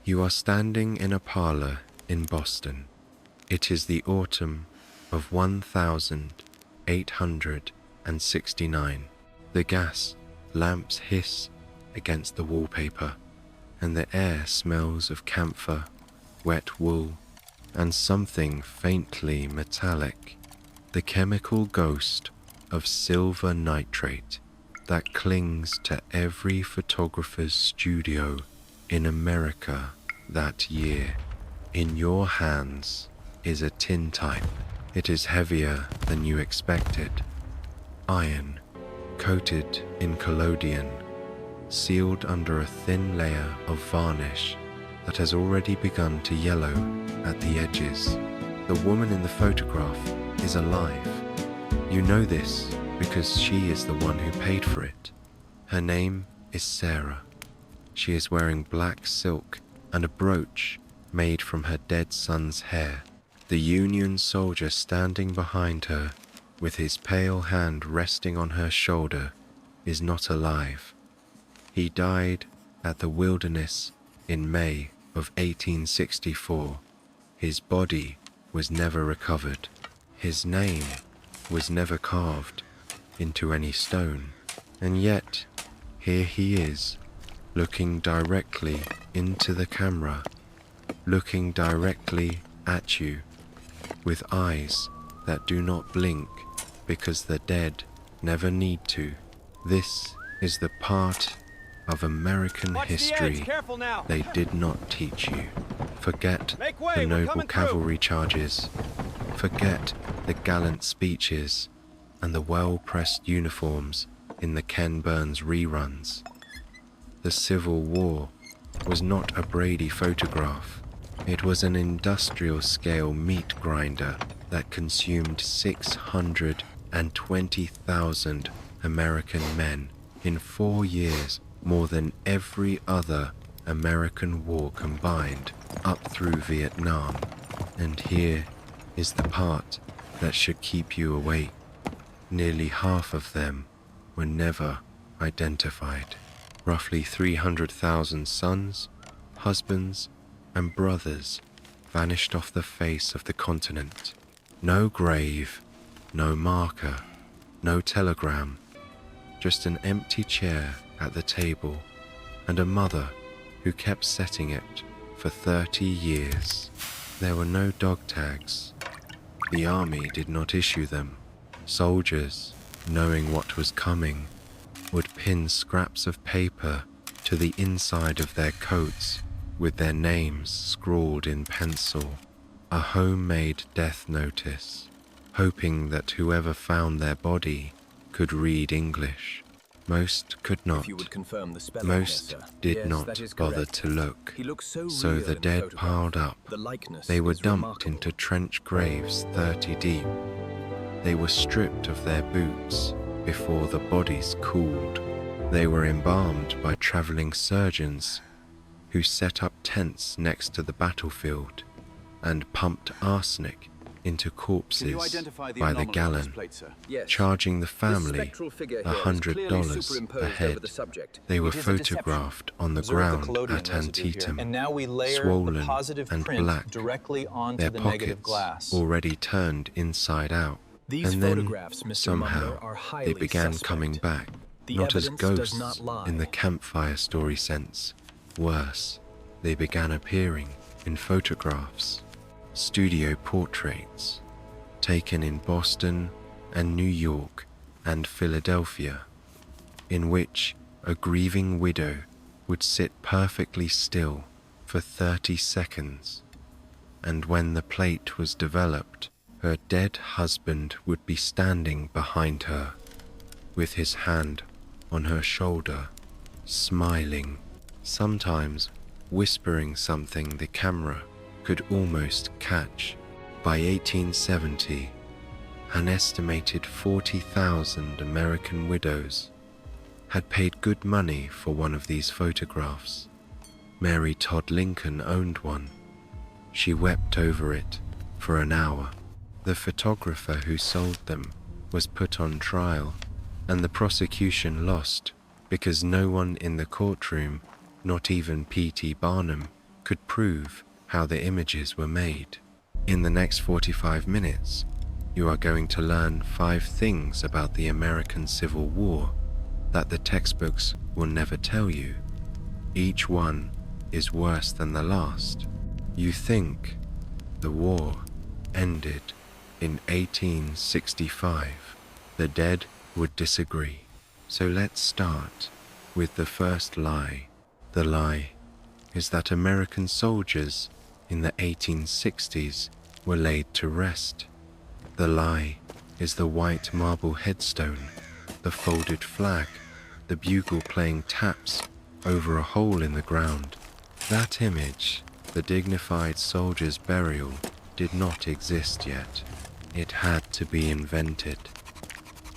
You are standing in a parlor in Boston. It is the autumn of 1869. The gas lamps hiss against the wallpaper, and the air smells of camphor, wet wool, and something faintly metallic, the chemical ghost of silver nitrate that clings to every photographer's studio in America that year. In your hands is a tintype. It is heavier than you expected. Iron, coated in collodion, sealed under a thin layer of varnish that has already begun to yellow at the edges. The woman in the photograph is alive. You know this because she is the one who paid for it. Her name is Sarah. She is wearing black silk and a brooch made from her dead son's hair. The Union soldier standing behind her, with his pale hand resting on her shoulder, is not alive. He died at the Wilderness in May of 1864. His body was never recovered. His name was never carved into any stone. And yet, here he is, looking directly into the camera, looking directly at you, with eyes that do not blink because the dead never need to. This is the part of American history they did not teach you. Forget the noble cavalry charges. Forget the gallant speeches and the well-pressed uniforms in the Ken Burns reruns. The Civil War was not a Brady photograph. It was an industrial-scale meat grinder that consumed 620,000 American men in 4 years, more than every other American war combined up through Vietnam. And here is the part that should keep you awake. Nearly half of them were never identified. Roughly 300,000 sons, husbands, and brothers vanished off the face of the continent. No grave, no marker, no telegram, just an empty chair at the table and a mother who kept setting it for 30 years. There were no dog tags. The army did not issue them. Soldiers, knowing what was coming, would pin scraps of paper to the inside of their coats with their names scrawled in pencil, a homemade death notice, hoping that whoever found their body could read English. Most could not. Most did not bother to look. So the dead piled up. They were dumped into trench graves 30 deep. They were stripped of their boots before the bodies cooled. They were embalmed by traveling surgeons who set up tents next to the battlefield and pumped arsenic into corpses by the gallon, charging the family $100 per head. They were photographed on the ground at Antietam, swollen and black, their pockets already turned inside out. And then, somehow, they began coming back, not as ghosts in the campfire story sense. Worse, they began appearing in photographs, studio portraits, taken in Boston and New York and Philadelphia, in which a grieving widow would sit perfectly still for 30 seconds, and when the plate was developed, her dead husband would be standing behind her, with his hand on her shoulder, smiling, sometimes whispering something the camera could almost catch. By 1870, an estimated 40,000 American widows had paid good money for one of these photographs. Mary Todd Lincoln owned one. She wept over it for an hour. The photographer who sold them was put on trial, and the prosecution lost because no one in the courtroom, not even P.T. Barnum, could prove how the images were made. In the next 45 minutes, you are going to learn 5 things about the American Civil War that the textbooks will never tell you. Each one is worse than the last. You think the war ended in 1865. The dead would disagree. So let's start with the first lie. The lie is that American soldiers in the 1860s were laid to rest. The lie is the white marble headstone, the folded flag, the bugle playing taps over a hole in the ground. That image, the dignified soldier's burial, did not exist yet. It had to be invented.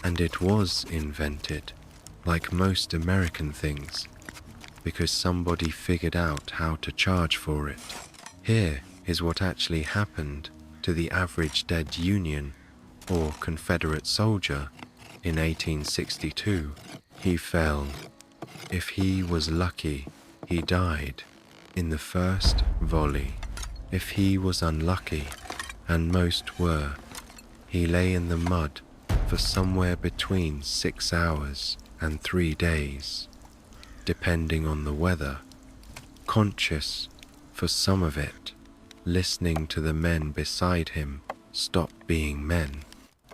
And it was invented, like most American things, because somebody figured out how to charge for it. Here is what actually happened to the average dead Union or Confederate soldier in 1862. He fell. If he was lucky, he died in the first volley. If he was unlucky, and most were, he lay in the mud for somewhere between 6 hours and 3 days, depending on the weather, conscious for some of it, listening to the men beside him stop being men.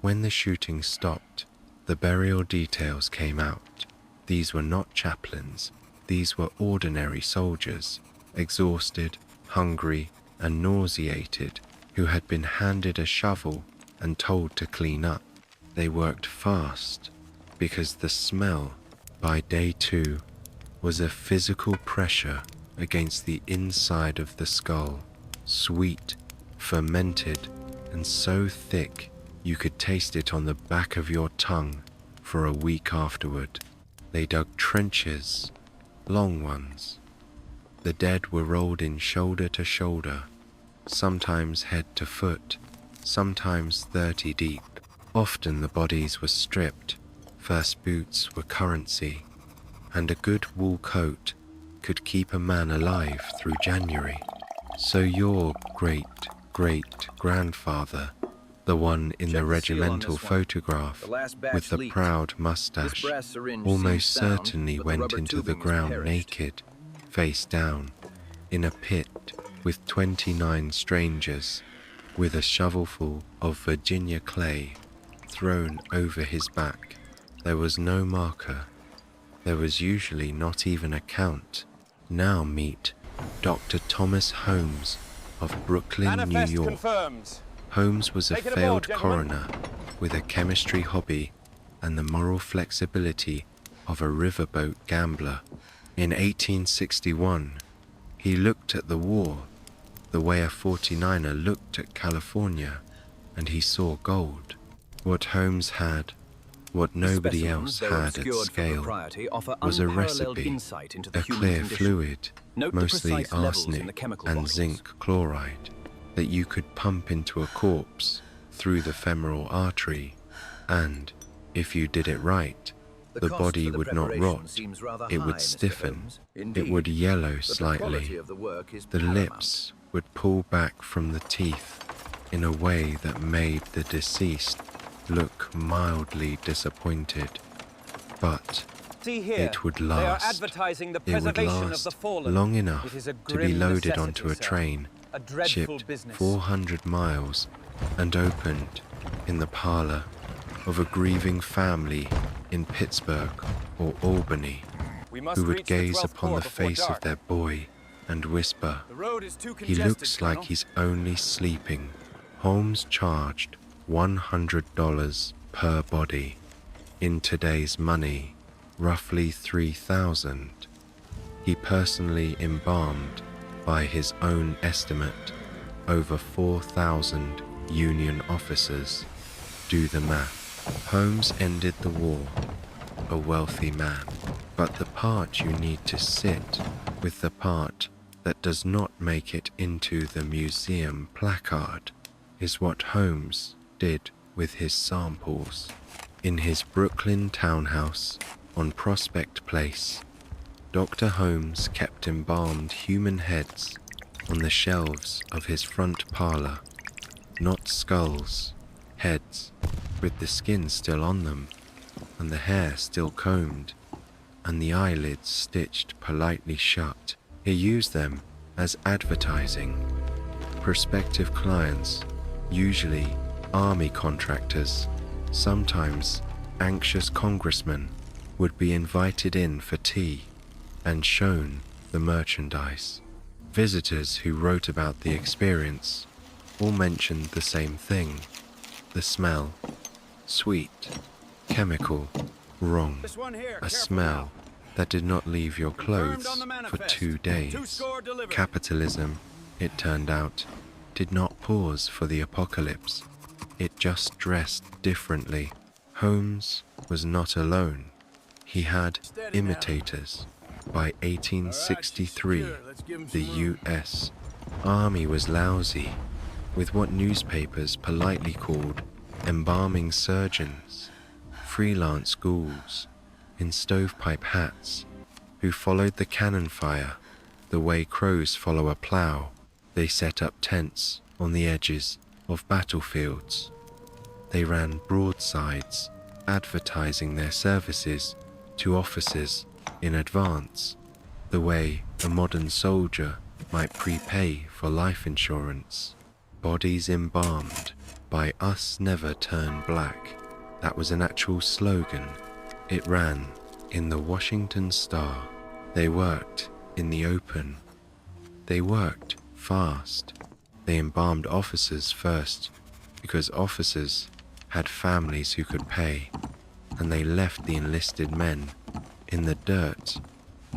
When the shooting stopped, the burial details came out. These were not chaplains. These were ordinary soldiers, exhausted, hungry, and nauseated, who had been handed a shovel and told to clean up. They worked fast because the smell by day 2 was a physical pressure against the inside of the skull, sweet, fermented, and so thick you could taste it on the back of your tongue for a week afterward. They dug trenches, long ones. The dead were rolled in shoulder to shoulder, sometimes head to foot, sometimes 30 deep. Often the bodies were stripped, first boots were currency, and a good wool coat could keep a man alive through January. So your great-great-grandfather, the one in the regimental photograph with the proud mustache, almost certainly went into the ground naked, face down, in a pit with 29 strangers, with a shovelful of Virginia clay thrown over his back. There was no marker. There was usually not even a count. Now meet Dr. Thomas Holmes of Brooklyn, New York. Confirmed. Holmes was a failed coroner with a chemistry hobby and the moral flexibility of a riverboat gambler. In 1861, he looked at the war the way a 49er looked at California, and he saw gold. What Holmes had, what nobody else had at scale, was a recipe, a clear fluid, mostly arsenic and zinc chloride, that you could pump into a corpse through the femoral artery, and, if you did it right, the body would not rot, it would stiffen, it would yellow slightly, the lips would pull back from the teeth in a way that made the deceased look mildly disappointed, but it would last. It would last long enough to be loaded onto a train, shipped 400 miles, and opened in the parlor of a grieving family in Pittsburgh or Albany, who would gaze upon the face of their boy and whisper, "He looks like he's only sleeping." Holmes charged $100 per body. In today's money, roughly $3,000. He personally embalmed, by his own estimate, over 4,000 Union officers. Do the math. Holmes ended the war, a wealthy man. But the part you need to sit with, the part that does not make it into the museum placard, is what Holmes did with his samples. In his Brooklyn townhouse on Prospect Place, Dr. Holmes kept embalmed human heads on the shelves of his front parlor. Not skulls, heads, with the skin still on them, and the hair still combed, and the eyelids stitched politely shut. He used them as advertising. Prospective clients, usually army contractors, sometimes anxious congressmen, would be invited in for tea and shown the merchandise. Visitors who wrote about the experience all mentioned the same thing: the smell. Sweet, chemical, wrong. A smell that did not leave your clothes for 2 days. Capitalism, it turned out, did not pause for the apocalypse. It just dressed differently. Holmes was not alone. He had imitators. By 1863, the U.S. Army was lousy, with what newspapers politely called embalming surgeons, freelance ghouls in stovepipe hats who followed the cannon fire the way crows follow a plow. They set up tents on the edges of battlefields. They ran broadsides advertising their services to officers in advance, the way a modern soldier might prepay for life insurance. Bodies embalmed by us never turn black. That was an actual slogan. It ran in the Washington Star. They worked in the open. They worked fast. They embalmed officers first because officers had families who could pay, and they left the enlisted men in the dirt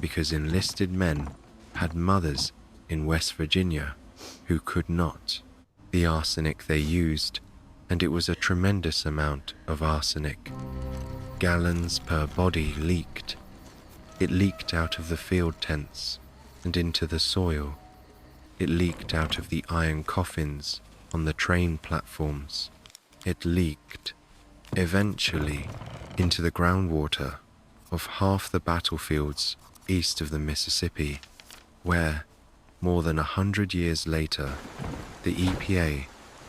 because enlisted men had mothers in West Virginia who could not. The arsenic they used, and it was a tremendous amount of arsenic. Gallons per body leaked. It leaked out of the field tents and into the soil. It leaked out of the iron coffins on the train platforms. It leaked, eventually, into the groundwater of half the battlefields east of the Mississippi, where, more than 100 years later, the EPA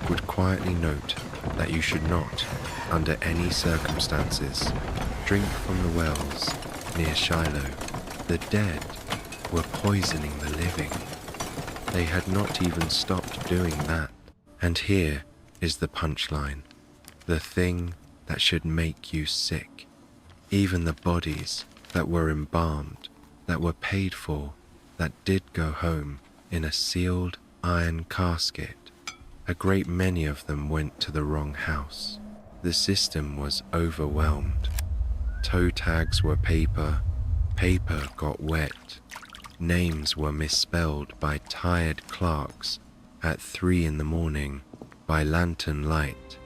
would quietly note that you should not, under any circumstances, drink from the wells near Shiloh. The dead were poisoning the living. They had not even stopped doing that. And here is the punchline, the thing that should make you sick. Even the bodies that were embalmed, that were paid for, that did go home in a sealed iron casket, a great many of them went to the wrong house. The system was overwhelmed. Toe tags were paper, paper got wet, names were misspelled by tired clerks at 3 in the morning by lantern light,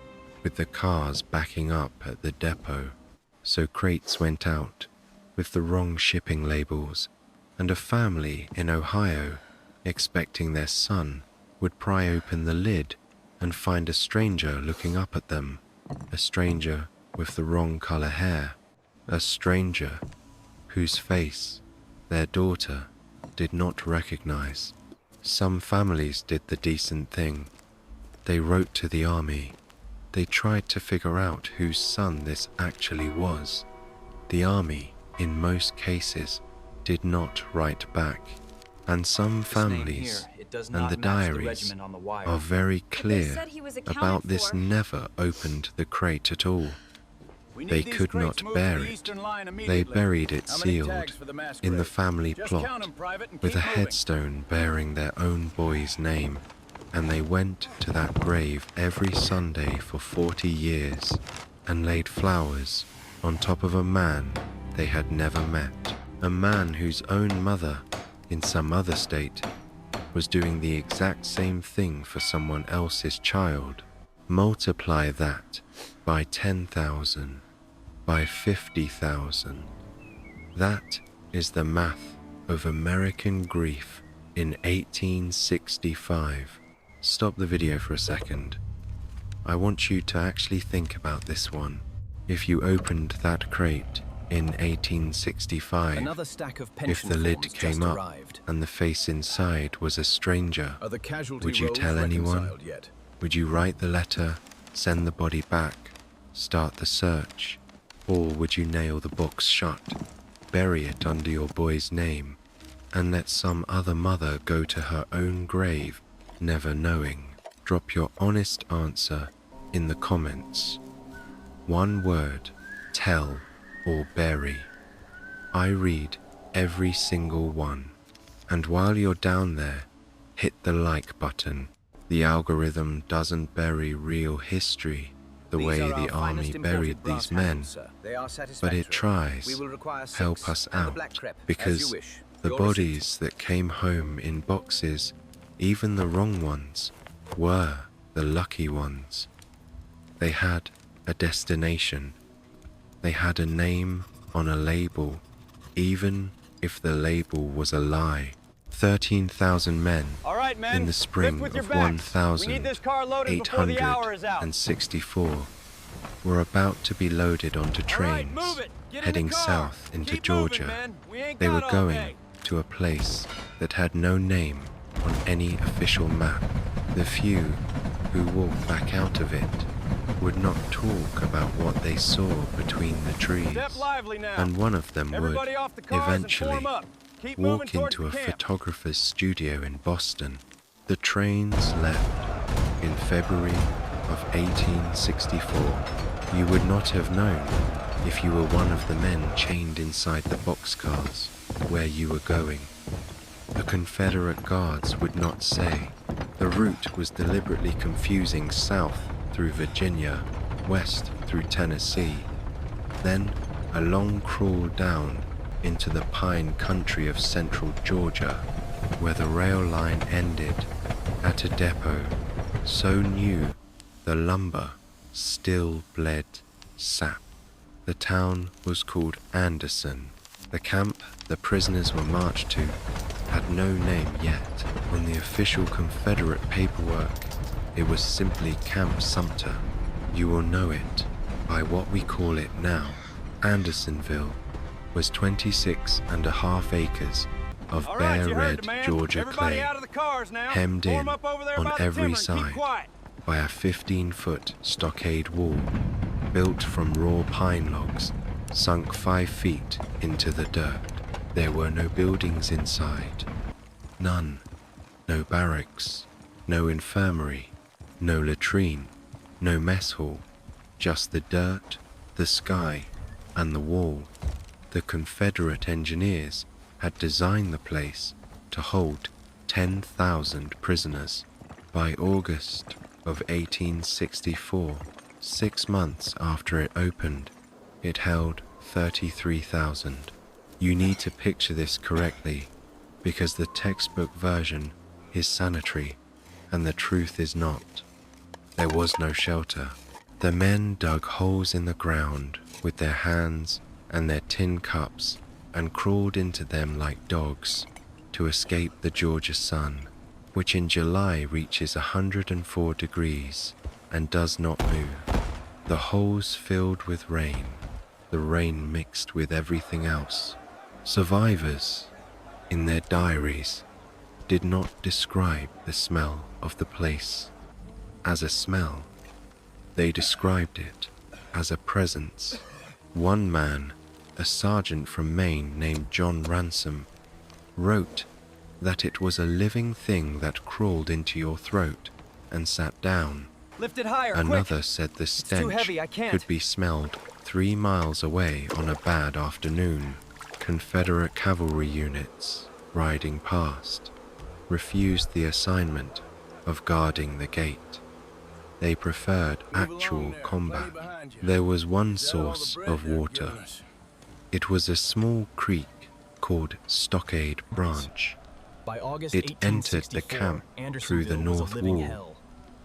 with the cars backing up at the depot. So crates went out with the wrong shipping labels, and a family in Ohio, expecting their son, would pry open the lid and find a stranger looking up at them, a stranger with the wrong color hair, a stranger whose face their daughter did not recognize. Some families did the decent thing. They wrote to the army. They tried to figure out whose son this actually was. The army, in most cases, did not write back. And some families and the diaries are very clear about this never opened the crate at all. They could not bear it. They buried it sealed in the family plot with a headstone bearing their own boy's name, and they went to that grave every Sunday for 40 years and laid flowers on top of a man they had never met, a man whose own mother, in some other state, was doing the exact same thing for someone else's child. Multiply that by 10,000, by 50,000. That is the math of American grief in 1865. Stop the video for a second. I want you to actually think about this one. If you opened that crate in 1865, Another stack of if pension the lid forms came just up arrived. and the face inside was a stranger, Are the casualty would you rolls tell anyone? reconciled yet? Would you write the letter, send the body back, start the search? Or would you nail the box shut, bury it under your boy's name, and let some other mother go to her own grave, never knowing? Drop your honest answer in the comments. One word, tell or bury. I read every single one. And while you're down there, hit the like button. The algorithm doesn't bury real history the way the army buried these men, but it tries. Help us out, because the bodies that came home in boxes, even the wrong ones, were the lucky ones. They had a destination. They had a name on a label, even if the label was a lie. 13,000 men in the spring of 1864 were about to be loaded onto trains, heading south into Georgia. They were going to a place that had no name on any official map. The few who walked back out of it would not talk about what they saw between the trees, and one of them would eventually walk into a photographer's studio in Boston. The trains left in February of 1864. You would not have known if you were one of the men chained inside the boxcars where you were going. The Confederate guards would not say. The route was deliberately confusing south through Virginia, west through Tennessee, then a long crawl down into the pine country of central Georgia, where the rail line ended at a depot so new the lumber still bled sap. The town was called Anderson. The camp the prisoners were marched to had no name yet. On the official Confederate paperwork, it was simply Camp Sumter. You will know it by what we call it now. Andersonville was 26.5 acres of bare red Georgia clay, hemmed in on every side by a 15-foot stockade wall built from raw pine logs sunk 5 feet into the dirt. There were no buildings inside. None. No barracks, no infirmary, no latrine, no mess hall, just the dirt, the sky, and the wall. The Confederate engineers had designed the place to hold 10,000 prisoners. By August of 1864, 6 months after it opened, it held 33,000. You need to picture this correctly, because the textbook version is sanitary and the truth is not. There was no shelter. The men dug holes in the ground with their hands and their tin cups and crawled into them like dogs to escape the Georgia sun, which in July reaches 104 degrees and does not move. The holes filled with rain, the rain mixed with everything else. Survivors, in their diaries, did not describe the smell of the place as a smell. They described it as a presence. One man, a sergeant from Maine named John Ransom, wrote that it was a living thing that crawled into your throat and sat down. Lift it higher, Another quick. said the It's too stench heavy, I can't. could be smelled 3 miles away on a bad afternoon. Confederate cavalry units, riding past, refused the assignment of guarding the gate. They preferred actual combat. There was one source of water. It was a small creek called Stockade Branch. By August It entered the 1864, camp through the Andersonville was a north living wall, hell.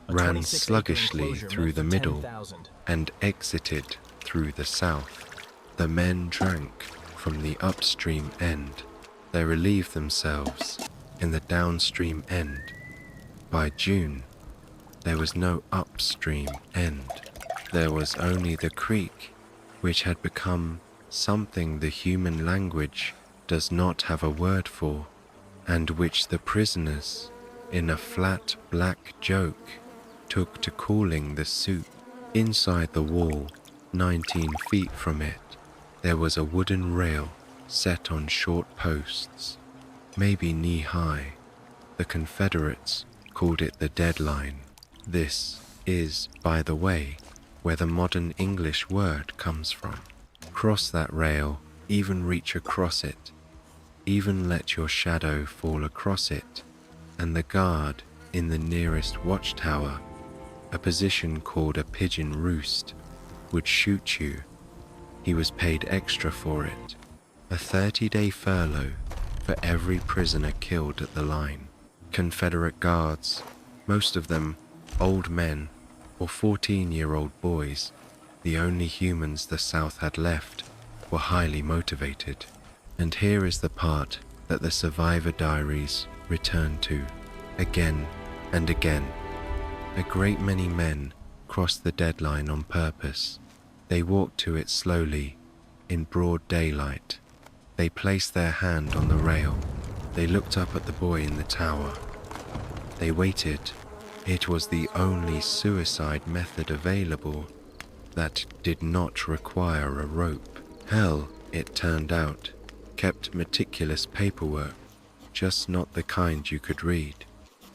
A ran 26-acre sluggishly enclosure through meant the for middle, 10,000. and exited through the south. The men drank from the upstream end. They relieved themselves in the downstream end. By June, there was no upstream end. There was only the creek, which had become something the human language does not have a word for, and which the prisoners, in a flat black joke, took to calling the soup. Inside the wall, 19 feet from it, there was a wooden rail set on short posts, maybe knee-high. The Confederates called it the deadline. This is, by the way, where the modern English word comes from. Cross that rail, even reach across it, even let your shadow fall across it, and the guard in the nearest watchtower, a position called a pigeon roost, would shoot you. He was paid extra for it, a 30-day furlough for every prisoner killed at the line. Confederate guards, most of them old men or 14-year-old boys, the only humans the South had left, were highly motivated. And here is the part that the survivor diaries return to, again and again. A great many men crossed the deadline on purpose. They walked to it slowly, in broad daylight. They placed their hand on the rail. They looked up at the boy in the tower. They waited. It was the only suicide method available that did not require a rope. Hell, it turned out, kept meticulous paperwork, just not the kind you could read.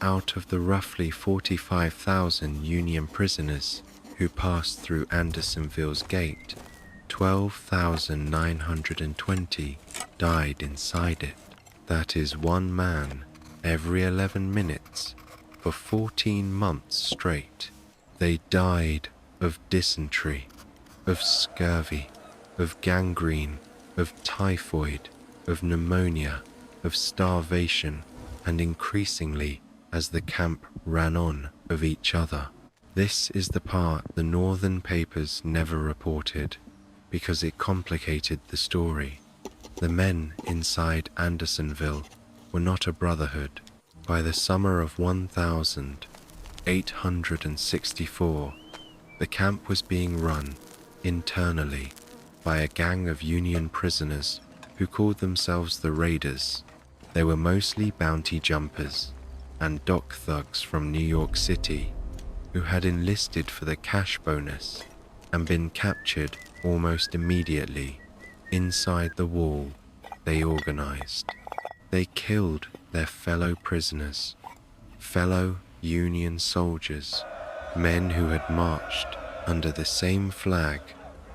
Out of the roughly 45,000 Union prisoners who passed through Andersonville's gate, 12,920 died inside it. That is one man every 11 minutes for 14 months straight. They died of dysentery, of scurvy, of gangrene, of typhoid, of pneumonia, of starvation, and increasingly, as the camp ran on, of each other. This is the part the northern papers never reported, because it complicated the story. The men inside Andersonville were not a brotherhood. By the summer of 1864, the camp was being run internally by a gang of Union prisoners who called themselves the Raiders. They were mostly bounty jumpers and dock thugs from New York City who had enlisted for the cash bonus and been captured almost immediately. Inside the wall, they organized. They killed their fellow prisoners, fellow Union soldiers, men who had marched under the same flag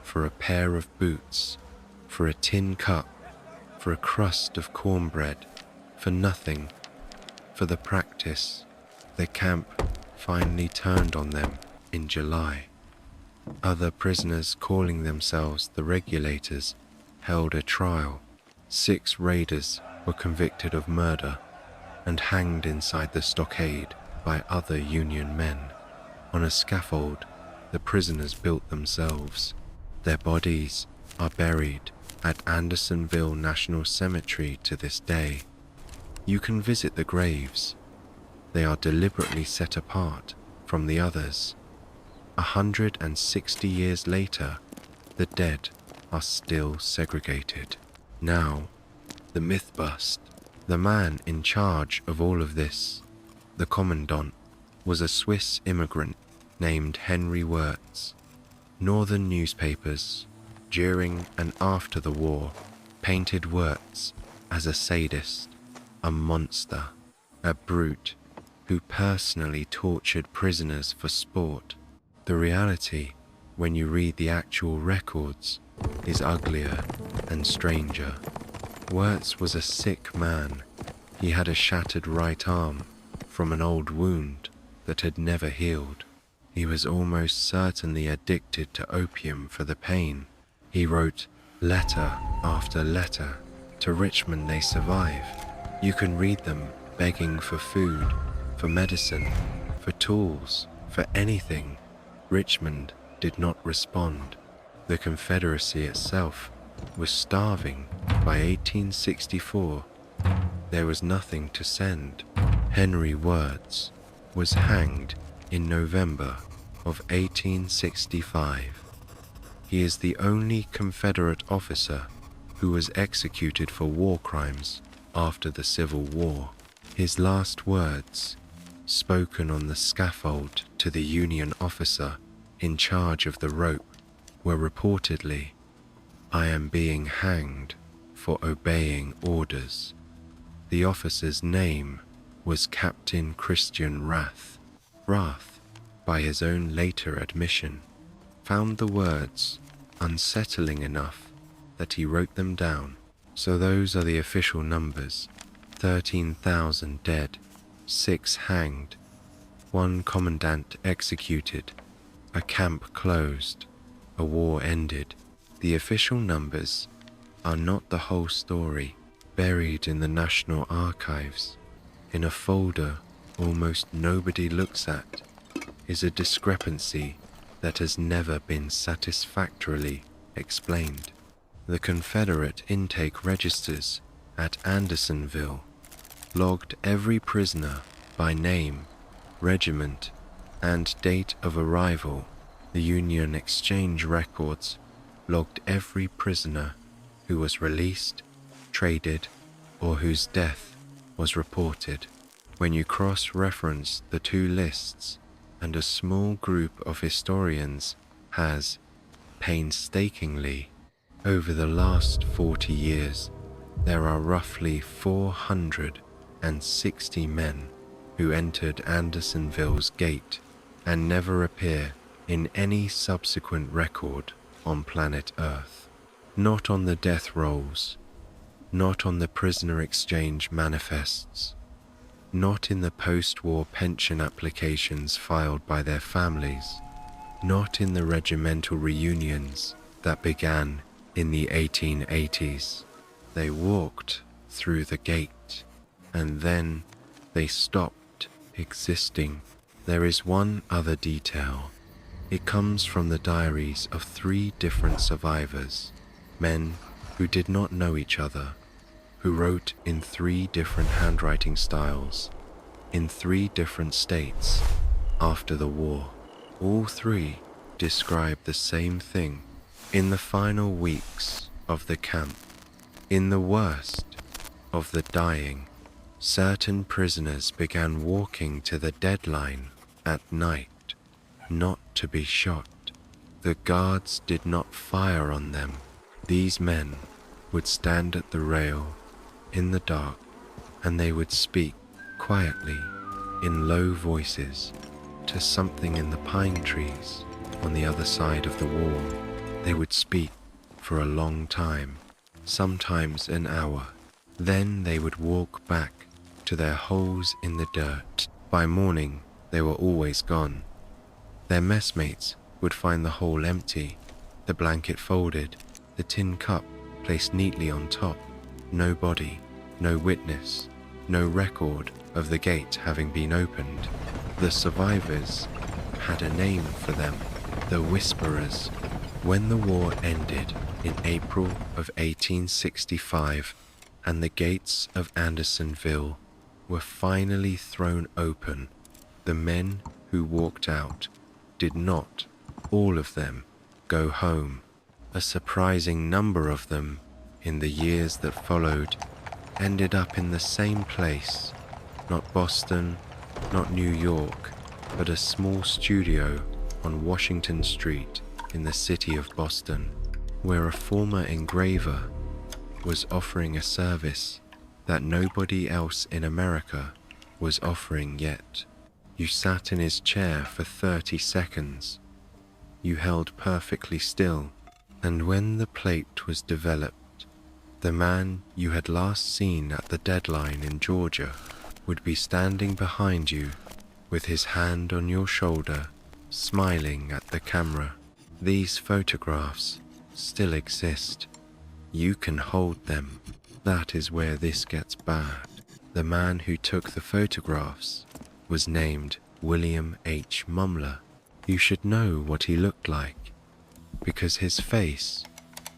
for a pair of boots, for a tin cup, for a crust of cornbread, for nothing, for the practice. The camp finally turned on them in July. Other prisoners calling themselves the Regulators held a trial. 6 raiders were convicted of murder and hanged inside the stockade by other Union men. On a scaffold the prisoners built themselves. Their bodies are buried at Andersonville National Cemetery to this day. You can visit the graves. They are deliberately set apart from the others. 160 years later, the dead are still segregated. Now, the myth bust. The man in charge of all of this, the commandant, was a Swiss immigrant named Henry Wirtz. Northern newspapers, during and after the war, painted Wirtz as a sadist, a monster, a brute who personally tortured prisoners for sport. The reality, when you read the actual records, is uglier and stranger. Wirtz was a sick man. He had a shattered right arm from an old wound that had never healed. He was almost certainly addicted to opium for the pain. He wrote letter after letter to Richmond. They survive. You can read them begging for food, for medicine, for tools, for anything. Richmond did not respond. The Confederacy itself was starving by 1864. There was nothing to send. Henry Wirtz was hanged in November of 1865. He is the only Confederate officer who was executed for war crimes after the Civil War. His last words, spoken on the scaffold to the Union officer in charge of the rope, were reportedly, "I am being hanged for obeying orders." The officer's name was Captain Christian Rath. Rath, by his own later admission, found the words unsettling enough that he wrote them down. So those are the official numbers: 13,000 dead, 6 hanged, 1 commandant executed, a camp closed, a war ended. The official numbers are not the whole story. Buried in the National Archives, in a folder almost nobody looks at, is a discrepancy that has never been satisfactorily explained. The Confederate intake registers at Andersonville logged every prisoner by name, regiment, and date of arrival. The Union exchange records logged every prisoner who was released, traded, or whose death was reported. When you cross-reference the two lists, and a small group of historians has, painstakingly, over the last 40 years, there are roughly 460 men who entered Andersonville's gate and never appear in any subsequent record on planet Earth. Not on the death rolls, not on the prisoner exchange manifests, not in the post-war pension applications filed by their families, not in the regimental reunions that began in the 1880s. They walked through the gate, and then they stopped existing. There is one other detail. It comes from the diaries of 3 different survivors, men who did not know each other, who wrote in 3 different handwriting styles, in 3 different states after the war. All 3 describe the same thing. In the final weeks of the camp, in the worst of the dying, certain prisoners began walking to the deadline at night, not to be shot. The guards did not fire on them. These men would stand at the rail in the dark, and they would speak quietly in low voices to something in the pine trees on the other side of the wall. They would speak for a long time, sometimes an hour. Then they would walk back to their holes in the dirt. By morning, they were always gone. Their messmates would find the hole empty, the blanket folded, the tin cup placed neatly on top. No body, no witness, no record of the gate having been opened. The survivors had a name for them, the Whisperers. When the war ended in April of 1865 and the gates of Andersonville were finally thrown open, the men who walked out did not, all of them, go home. A surprising number of them, in the years that followed, ended up in the same place, not Boston, not New York, but a small studio on Washington Street in the city of Boston, where a former engraver was offering a service that nobody else in America was offering yet. You sat in his chair for 30 seconds. You held perfectly still, and when the plate was developed, the man you had last seen at the deadline in Georgia would be standing behind you with his hand on your shoulder, smiling at the camera. These photographs still exist. You can hold them. That is where this gets bad. The man who took the photographs was named William H. Mumler. You should know what he looked like, because his face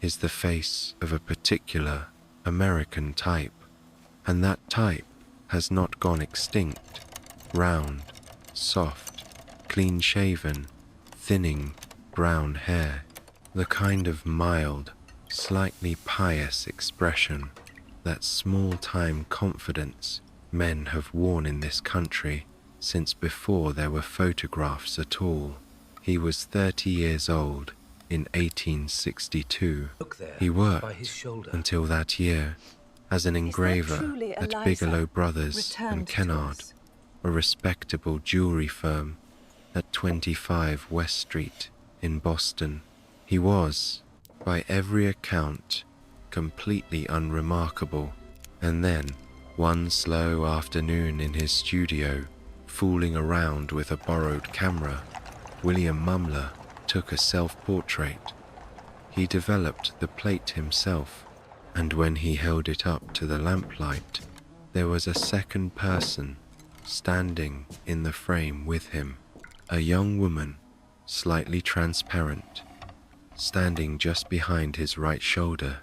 is the face of a particular American type, and that type has not gone extinct. Round, soft, clean-shaven, thinning brown hair. The kind of mild, slightly pious expression, that small-time confidence men have worn in this country since before there were photographs at all. He was 30 years old in 1862. He worked until that year as an engraver at Bigelow Brothers and Kennard, a respectable jewelry firm at 25 West Street in Boston. He was, by every account, completely unremarkable. And then, one slow afternoon in his studio, fooling around with a borrowed camera, William Mumler took a self-portrait. He developed the plate himself, and when he held it up to the lamplight, there was a second person standing in the frame with him, a young woman, slightly transparent, standing just behind his right shoulder,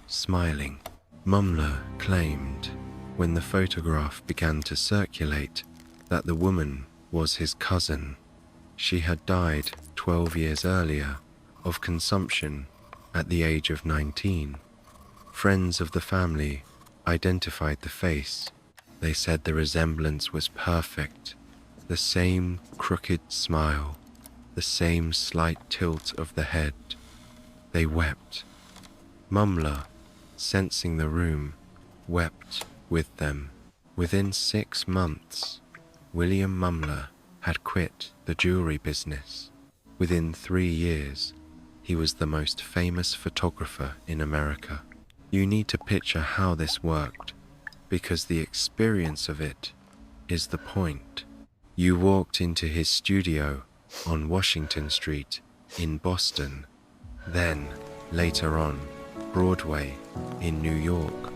smiling. Mumler claimed, when the photograph began to circulate, that the woman was his cousin. She had died 12 years earlier of consumption at the age of 19. Friends of the family identified the face. They said the resemblance was perfect. The same crooked smile, the same slight tilt of the head. They wept. Mumler, sensing the room, wept with them. Within 6 months, William Mumler had quit the jewelry business. Within 3 years, he was the most famous photographer in America. You need to picture how this worked, because the experience of it is the point. You walked into his studio on Washington Street in Boston, then, later on, Broadway in New York,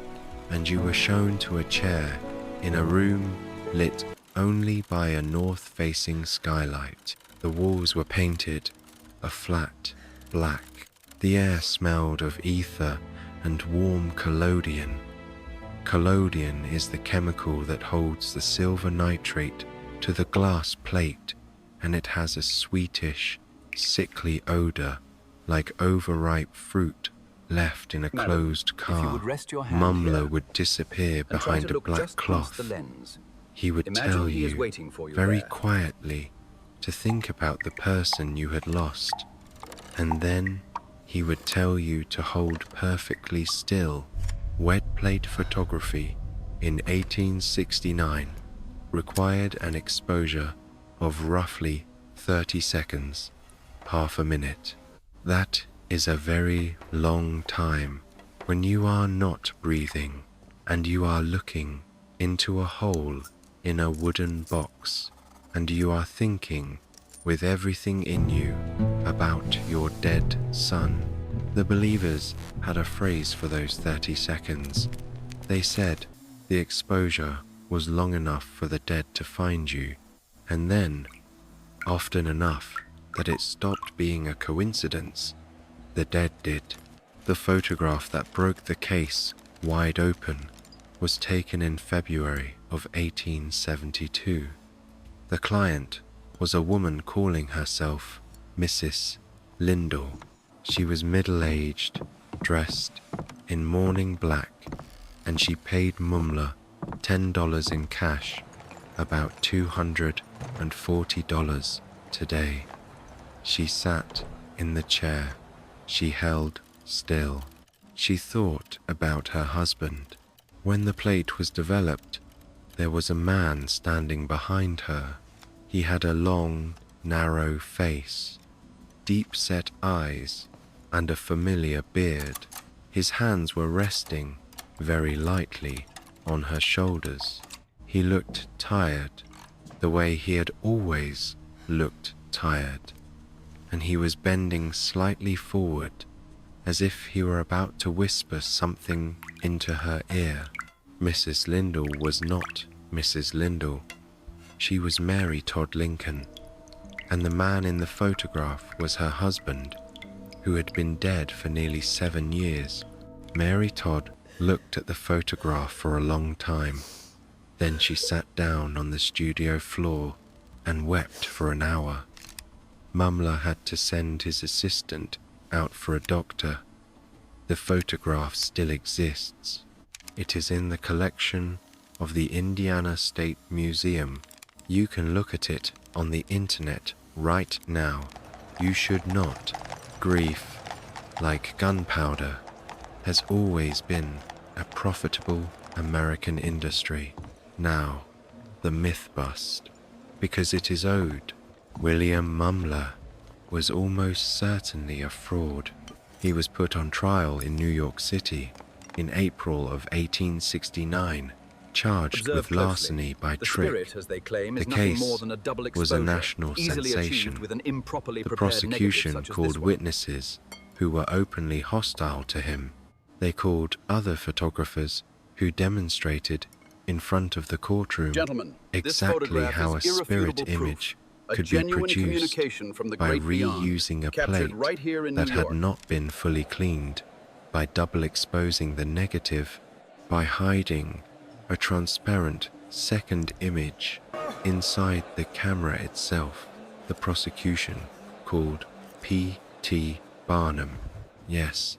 and you were shown to a chair in a room lit only by a north-facing skylight. The walls were painted a flat black. The air smelled of ether and warm collodion. Collodion is the chemical that holds the silver nitrate to the glass plate, and it has a sweetish, sickly odor like overripe fruit left in a closed car. Mumler would disappear behind a black cloth. He would tell you very quietly to think about the person you had lost, and then he would tell you to hold perfectly still. Wet plate photography in 1869 required an exposure of roughly 30 seconds, half a minute. That is a very long time when you are not breathing and you are looking into a hole in a wooden box, and you are thinking with everything in you about your dead son. The believers had a phrase for those 30 seconds. They said the exposure was long enough for the dead to find you, and then, often enough that it stopped being a coincidence, the dead did. The photograph that broke the case wide open was taken in February of 1872. The client was a woman calling herself Mrs. Lindell. She was middle-aged, dressed in mourning black, and she paid Mumler $10 in cash, about $240 today. She sat in the chair. She held still. She thought about her husband. When the plate was developed, there was a man standing behind her. He had a long, narrow face, deep-set eyes, and a familiar beard. His hands were resting very lightly on her shoulders. He looked tired, the way he had always looked tired, and he was bending slightly forward as if he were about to whisper something into her ear. Mrs. Lindell was not Mrs. Lindell. She was Mary Todd Lincoln, and the man in the photograph was her husband, who had been dead for nearly 7 years. Mary Todd looked at the photograph for a long time. Then she sat down on the studio floor and wept for an hour. Mumler had to send his assistant out for a doctor. The photograph still exists. It is in the collection of the Indiana State Museum. You can look at it on the internet right now. You should not. Grief, like gunpowder, has always been a profitable American industry. Now, the myth bust, because it is owed. William Mumler was almost certainly a fraud. He was put on trial in New York City in April of 1869, charged with larceny by trick. The case was a national sensation. The prosecution called witnesses who were openly hostile to him. They called other photographers who demonstrated in front of the courtroom exactly how a spirit image could be produced by reusing a plate that had not been fully cleaned, by double exposing the negative, by hiding a transparent second image inside the camera itself. The prosecution called P.T. Barnum. Yes,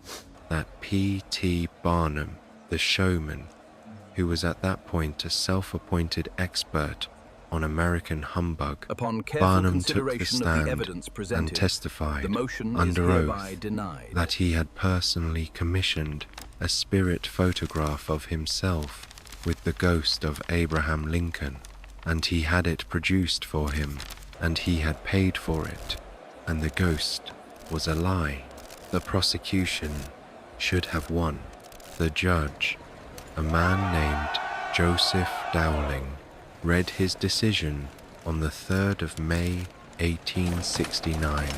that P.T. Barnum, the showman, who was at that point a self-appointed expert on American humbug. Barnum took the stand and testified under oath that he had personally commissioned a spirit photograph of himself with the ghost of Abraham Lincoln, and he had it produced for him, and he had paid for it, and the ghost was a lie. The prosecution should have won. The judge, a man named Joseph Dowling, read his decision on the 3rd of May, 1869.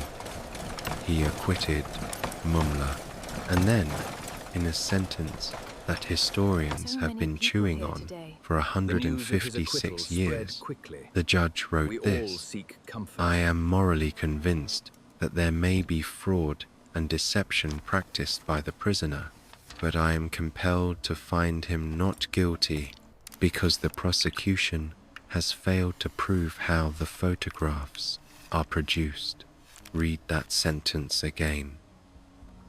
He acquitted Mumler, and then, in a sentence that historians have been chewing on for 156 years, the judge wrote this: "I am morally convinced that there may be fraud and deception practiced by the prisoner, but I am compelled to find him not guilty because the prosecution has failed to prove how the photographs are produced." Read that sentence again.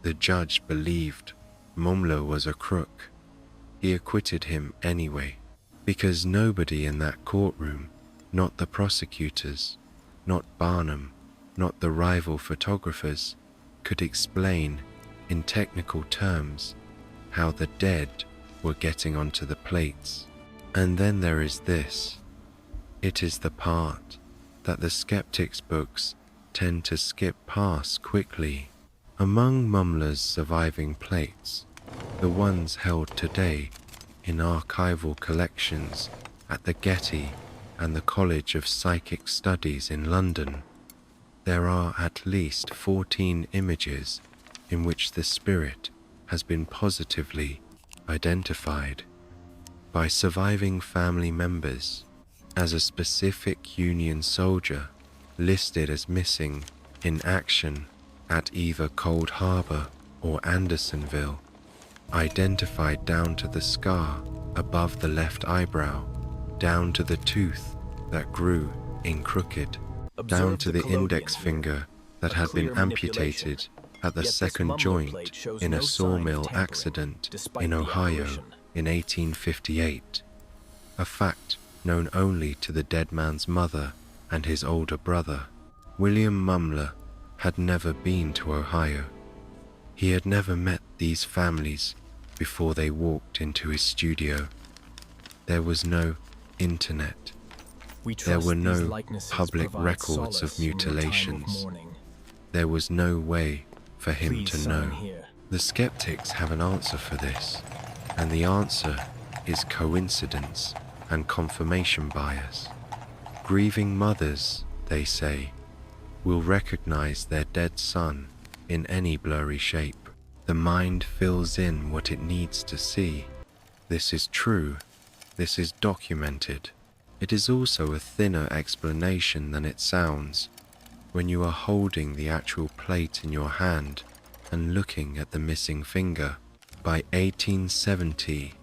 The judge believed Mumler was a crook. He acquitted him anyway, because nobody in that courtroom, not the prosecutors, not Barnum, not the rival photographers, could explain in technical terms how the dead were getting onto the plates. And then there is this. It is the part that the skeptics' books tend to skip past quickly. Among Mumler's surviving plates, the ones held today in archival collections at the Getty and the College of Psychic Studies in London, there are at least 14 images in which the spirit has been positively identified by surviving family members as a specific Union soldier listed as missing in action at either Cold Harbor or Andersonville, identified down to the scar above the left eyebrow, down to the tooth that grew in crooked, down to the index finger that had been amputated at the second joint in a sawmill accident in Ohio in 1858, a fact known only to the dead man's mother and his older brother. William Mumler had never been to Ohio. He had never met these families before they walked into his studio. There was no internet. There were no public records of mutilations. There was no way for him to know. The skeptics have an answer for this, and the answer is coincidence and confirmation bias. Grieving mothers, they say, will recognize their dead son in any blurry shape. The mind fills in what it needs to see. This is true. This is documented. It is also a thinner explanation than it sounds when you are holding the actual plate in your hand and looking at the missing finger. By 1870,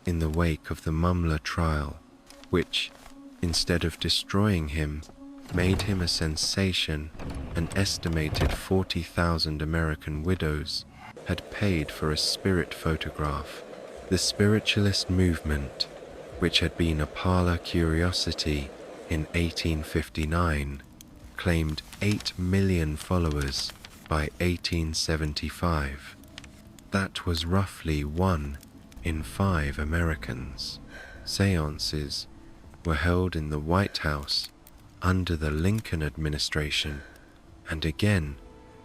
in the wake of the Mumler trial, which, instead of destroying him, made him a sensation An estimated 40,000 American widows had paid for a spirit photograph. The spiritualist movement, which had been a parlor curiosity in 1859, claimed 8 million followers by 1875. That was roughly 1 in 5 Americans. Seances were held in the White House under the Lincoln administration and again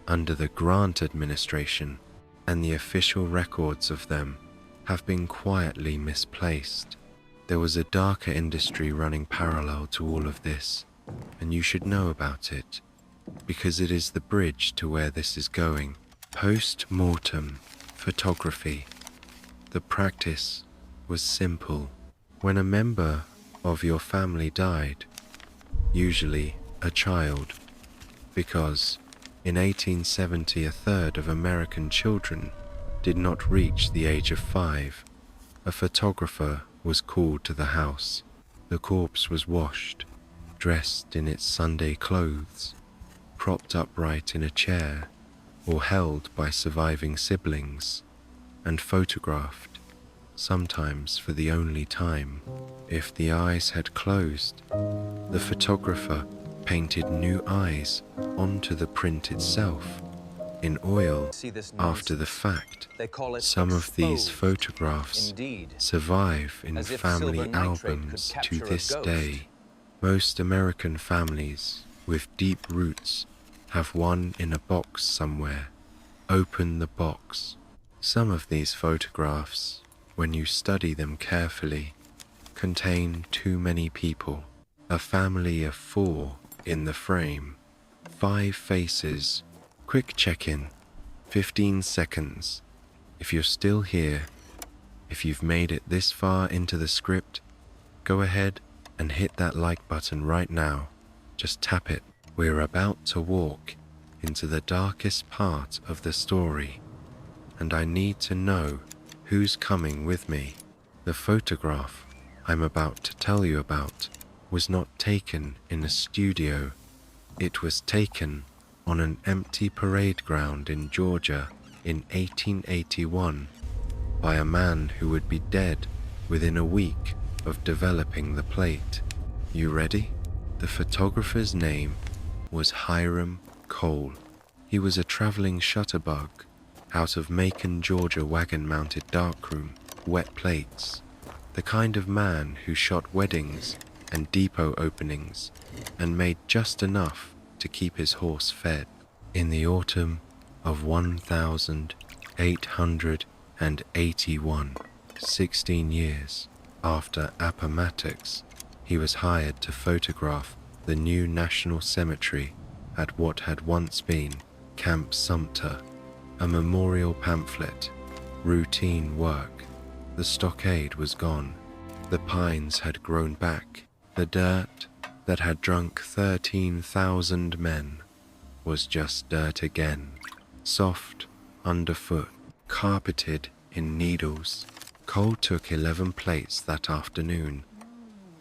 under the Grant administration, and the official records of them have been quietly misplaced. There was a darker industry running parallel to all of this, and you should know about it, because it is the bridge to where this is going. Post-mortem photography. The practice was simple. When a member of your family died, usually a child, because in 1870 a third of American children did not reach the age of 5, a photographer was called to the house. The corpse was washed, dressed in its Sunday clothes, propped upright in a chair, or held by surviving siblings, and photographed, sometimes for the only time. If the eyes had closed, the photographer painted new eyes onto the print itself in oil. After the fact, some of these photographs survive in family albums to this day. Most American families with deep roots have one in a box somewhere. Open the box. Some of these photographs, when you study them carefully, contain too many people. A family of 4 in the frame. 5 faces. Quick check-in. 15 seconds. If you're still here, if you've made it this far into the script, go ahead and hit that like button right now. Just tap it. We're about to walk into the darkest part of the story, and I need to know who's coming with me. The photograph I'm about to tell you about was not taken in a studio. It was taken on an empty parade ground in Georgia in 1881 by a man who would be dead within a week of developing the plate. You ready? The photographer's name was Hiram Cole. He was a traveling shutterbug out of Macon, Georgia wagon-mounted darkroom, wet plates, the kind of man who shot weddings and depot openings and made just enough to keep his horse fed. In the autumn of 1881, 16 years after Appomattox, he was hired to photograph the new National Cemetery at what had once been Camp Sumter, a memorial pamphlet. Routine work. The stockade was gone. The pines had grown back. The dirt that had drunk 13,000 men was just dirt again, soft underfoot, carpeted in needles. Cole took 11 plates that afternoon.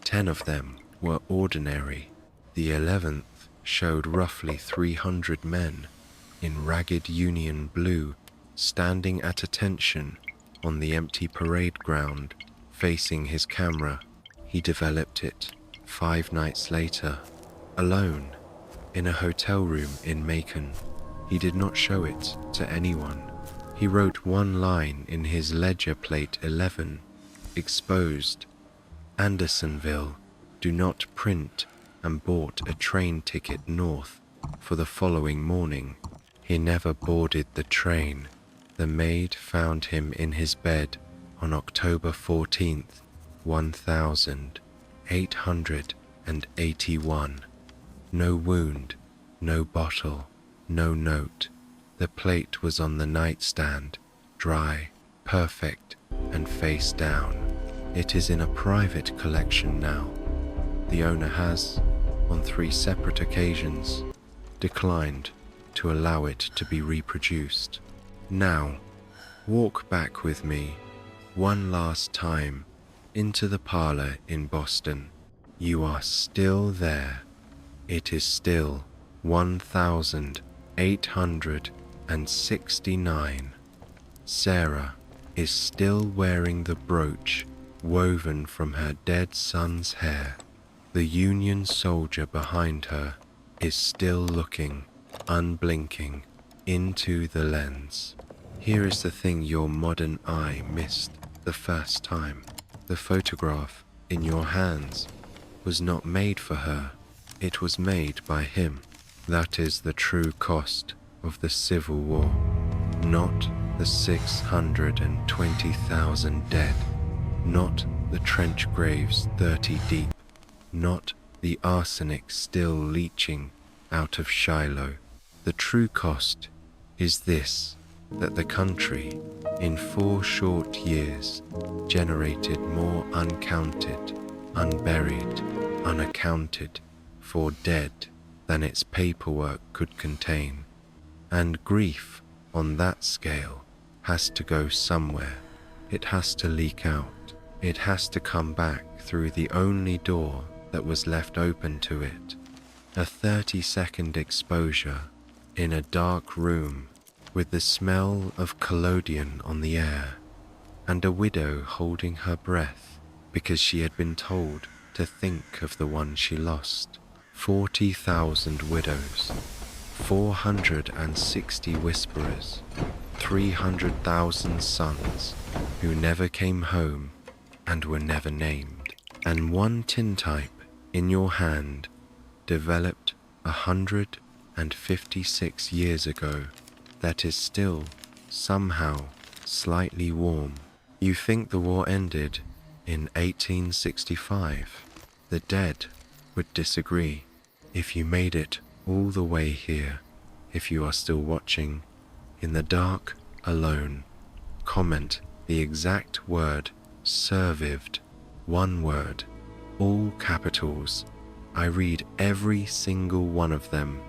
10 of them were ordinary. The 11th showed roughly 300 men in ragged Union blue standing at attention on the empty parade ground facing his camera. He developed it 5 nights later, alone, in a hotel room in Macon. He did not show it to anyone. He wrote one line in his ledger plate 11, exposed, Andersonville, do not print, and bought a train ticket north for the following morning. He never boarded the train. The maid found him in his bed on October 14th, 1881. No wound, no bottle, no note. The plate was on the nightstand, dry, perfect, and face down. It is in a private collection now. The owner has, on 3 separate occasions, declined to allow it to be reproduced. Now, walk back with me one last time into the parlor in Boston. You are still there. It is still 1869. Sarah is still wearing the brooch woven from her dead son's hair. The Union soldier behind her is still looking, unblinking, into the lens. Here is the thing your modern eye missed the first time. The photograph in your hands was not made for her. It was made by him. That is the true cost of the Civil War. Not the 620,000 dead. Not the trench graves 30 deep. Not the arsenic still leaching out of Shiloh. The true cost is this, that the country, in 4 short years, generated more uncounted, unburied, unaccounted for dead than its paperwork could contain. And grief on that scale has to go somewhere. It has to leak out. It has to come back through the only door that was left open to it. A 30-second exposure in a dark room with the smell of collodion on the air, and a widow holding her breath because she had been told to think of the one she lost. 40,000 widows, 460 whisperers, 300,000 sons who never came home and were never named. And one tintype in your hand developed 156 years ago that is still somehow slightly warm. You think the war ended in 1865. The dead would disagree. If you made it all the way here, if you are still watching, in the dark, alone, comment the exact word survived, one word, all capitals. I read every single one of them.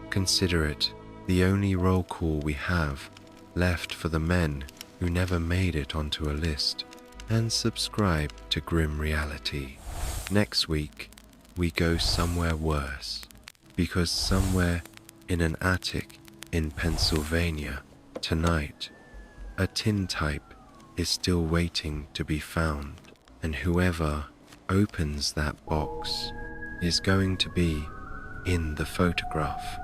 Consider it the only roll call we have left for the men who never made it onto a list. And subscribe to Grim Reality. Next week, we go somewhere worse, because somewhere in an attic in Pennsylvania tonight, a tintype is still waiting to be found, and whoever opens that box is going to be in the photograph.